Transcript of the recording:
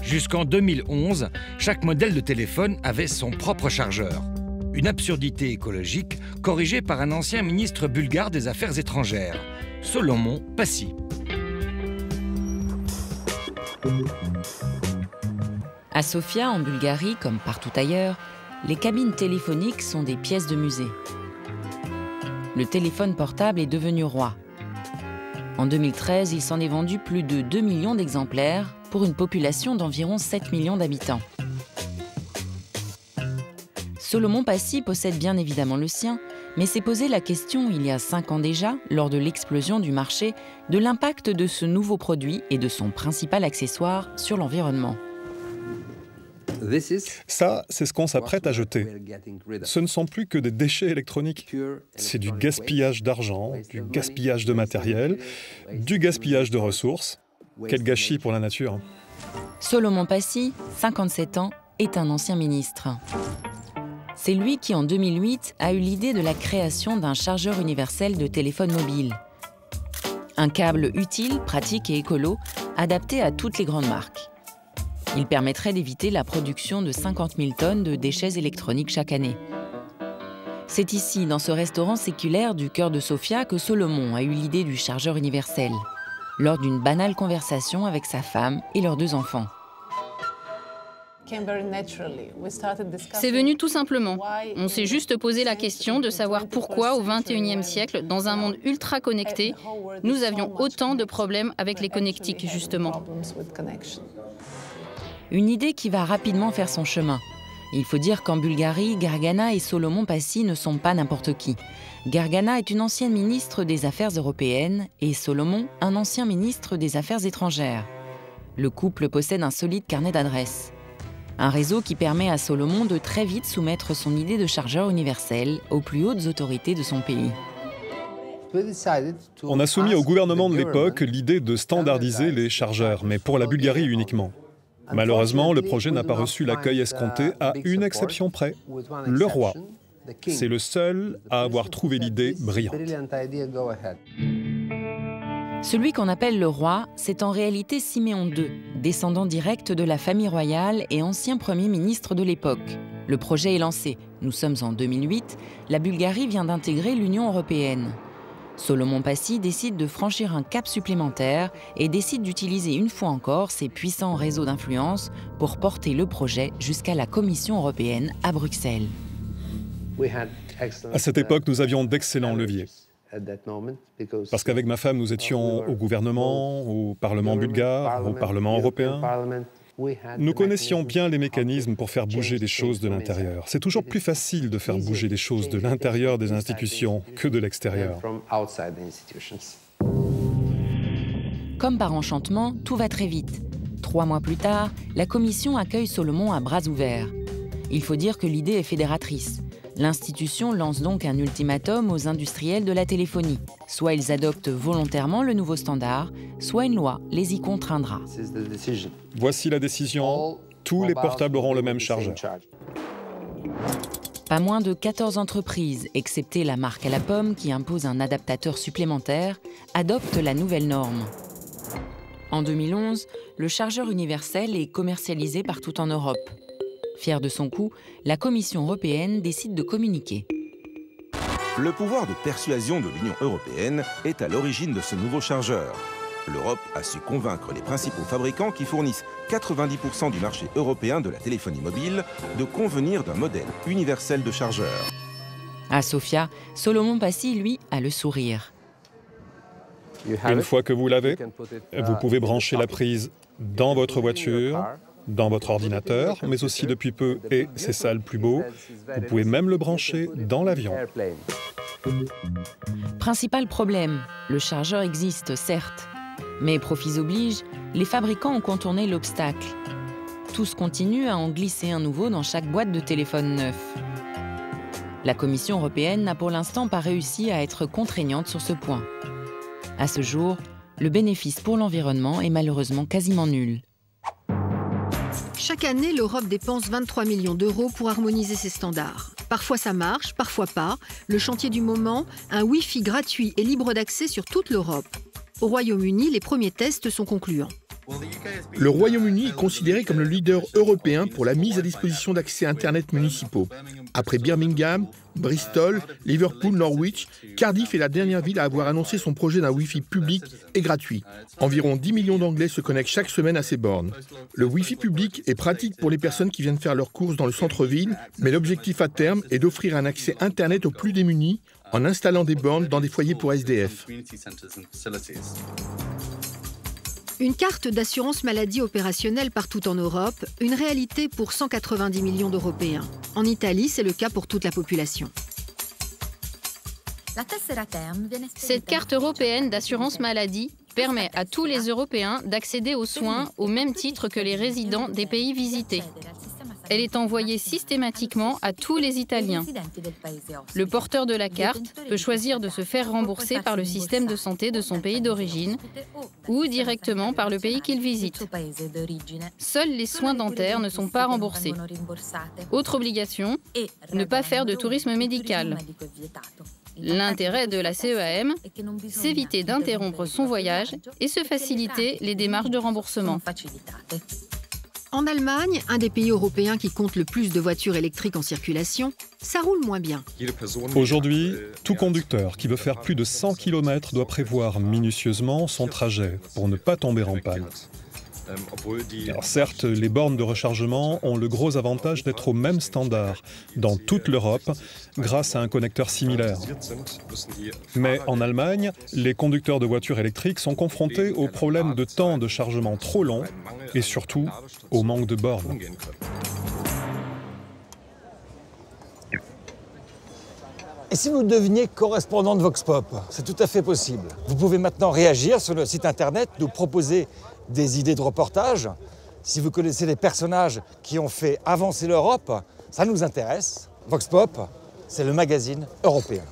Jusqu'en 2011, chaque modèle de téléphone avait son propre chargeur. Une absurdité écologique corrigée par un ancien ministre bulgare des Affaires étrangères, Solomon Passi. À Sofia, en Bulgarie, comme partout ailleurs, les cabines téléphoniques sont des pièces de musée. Le téléphone portable est devenu roi. En 2013, il s'en est vendu plus de 2 millions d'exemplaires pour une population d'environ 7 millions d'habitants. Solomon Passi possède bien évidemment le sien, mais s'est posé la question il y a 5 ans déjà, lors de l'explosion du marché, de l'impact de ce nouveau produit et de son principal accessoire sur l'environnement. Ça, c'est ce qu'on s'apprête à jeter. Ce ne sont plus que des déchets électroniques. C'est du gaspillage d'argent, du gaspillage de matériel, du gaspillage de ressources. Quel gâchis pour la nature. Solomon Passi, 57 ans, est un ancien ministre. C'est lui qui, en 2008, a eu l'idée de la création d'un chargeur universel de téléphone mobile. Un câble utile, pratique et écolo, adapté à toutes les grandes marques. Il permettrait d'éviter la production de 50 000 tonnes de déchets électroniques chaque année. C'est ici, dans ce restaurant séculaire du cœur de Sofia, que Solomon a eu l'idée du chargeur universel, lors d'une banale conversation avec sa femme et leurs 2 enfants. C'est venu tout simplement. On s'est juste posé la question de savoir pourquoi, au XXIe siècle, dans un monde ultra connecté, nous avions autant de problèmes avec les connectiques, justement. Une idée qui va rapidement faire son chemin. Il faut dire qu'en Bulgarie, Gargana et Solomon Passi ne sont pas n'importe qui. Gargana est une ancienne ministre des Affaires européennes et Solomon, un ancien ministre des Affaires étrangères. Le couple possède un solide carnet d'adresses. Un réseau qui permet à Solomon de très vite soumettre son idée de chargeur universel aux plus hautes autorités de son pays. On a soumis au gouvernement de l'époque l'idée de standardiser les chargeurs, mais pour la Bulgarie uniquement. Malheureusement, le projet n'a pas reçu l'accueil escompté à une exception près, le roi. C'est le seul à avoir trouvé l'idée brillante. Celui qu'on appelle le roi, c'est en réalité Siméon II, descendant direct de la famille royale et ancien Premier ministre de l'époque. Le projet est lancé. Nous sommes en 2008. La Bulgarie vient d'intégrer l'Union européenne. Solomon Passi décide de franchir un cap supplémentaire et décide d'utiliser une fois encore ses puissants réseaux d'influence pour porter le projet jusqu'à la Commission européenne à Bruxelles. À cette époque, nous avions d'excellents leviers. Parce qu'avec ma femme, nous étions au gouvernement, au Parlement bulgare, au Parlement européen. Nous connaissions bien les mécanismes pour faire bouger les choses de l'intérieur. C'est toujours plus facile de faire bouger les choses de l'intérieur des institutions que de l'extérieur. Comme par enchantement, tout va très vite. 3 mois plus tard, la Commission accueille Solomon à bras ouverts. Il faut dire que l'idée est fédératrice. L'institution lance donc un ultimatum aux industriels de la téléphonie. Soit ils adoptent volontairement le nouveau standard, soit une loi les y contraindra. Voici la décision. Tous les portables auront le même chargeur. Pas moins de 14 entreprises, excepté la marque à la pomme qui impose un adaptateur supplémentaire, adoptent la nouvelle norme. En 2011, le chargeur universel est commercialisé partout en Europe. Fière de son coup, la Commission européenne décide de communiquer. Le pouvoir de persuasion de l'Union européenne est à l'origine de ce nouveau chargeur. L'Europe a su convaincre les principaux fabricants qui fournissent 90% du marché européen de la téléphonie mobile de convenir d'un modèle universel de chargeur. À Sofia, Solomon Passi, lui, a le sourire. Une fois que vous l'avez, vous pouvez brancher la prise dans votre voiture, dans votre ordinateur, mais aussi depuis peu, et c'est ça le plus beau, vous pouvez même le brancher dans l'avion. Principal problème, le chargeur existe, certes. Mais profits oblige, les fabricants ont contourné l'obstacle. Tous continuent à en glisser un nouveau dans chaque boîte de téléphone neuf. La Commission européenne n'a pour l'instant pas réussi à être contraignante sur ce point. À ce jour, le bénéfice pour l'environnement est malheureusement quasiment nul. Chaque année, l'Europe dépense 23 millions d'euros pour harmoniser ses standards. Parfois ça marche, parfois pas. Le chantier du moment, un Wi-Fi gratuit et libre d'accès sur toute l'Europe. Au Royaume-Uni, les premiers tests sont concluants. Le Royaume-Uni est considéré comme le leader européen pour la mise à disposition d'accès Internet municipaux. Après Birmingham, Bristol, Liverpool, Norwich, Cardiff est la dernière ville à avoir annoncé son projet d'un Wi-Fi public et gratuit. Environ 10 millions d'Anglais se connectent chaque semaine à ces bornes. Le Wi-Fi public est pratique pour les personnes qui viennent faire leurs courses dans le centre-ville, mais l'objectif à terme est d'offrir un accès Internet aux plus démunis en installant des bornes dans des foyers pour SDF. Une carte d'assurance maladie opérationnelle partout en Europe, une réalité pour 190 millions d'Européens. En Italie, c'est le cas pour toute la population. Cette carte européenne d'assurance maladie permet à tous les Européens d'accéder aux soins au même titre que les résidents des pays visités. Elle est envoyée systématiquement à tous les Italiens. Le porteur de la carte peut choisir de se faire rembourser par le système de santé de son pays d'origine ou directement par le pays qu'il visite. Seuls les soins dentaires ne sont pas remboursés. Autre obligation, ne pas faire de tourisme médical. L'intérêt de la CEAM, c'est éviter d'interrompre son voyage et se faciliter les démarches de remboursement. En Allemagne, un des pays européens qui compte le plus de voitures électriques en circulation, ça roule moins bien. Aujourd'hui, tout conducteur qui veut faire plus de 100 km doit prévoir minutieusement son trajet pour ne pas tomber en panne. Alors certes, les bornes de rechargement ont le gros avantage d'être au même standard dans toute l'Europe grâce à un connecteur similaire. Mais en Allemagne, les conducteurs de voitures électriques sont confrontés au problème de temps de chargement trop long et surtout au manque de bornes. Et si vous deveniez correspondant de Vox Pop, c'est tout à fait possible. Vous pouvez maintenant réagir sur le site internet, nous proposer des idées de reportage. Si vous connaissez des personnages qui ont fait avancer l'Europe, ça nous intéresse. Vox Pop, c'est le magazine européen.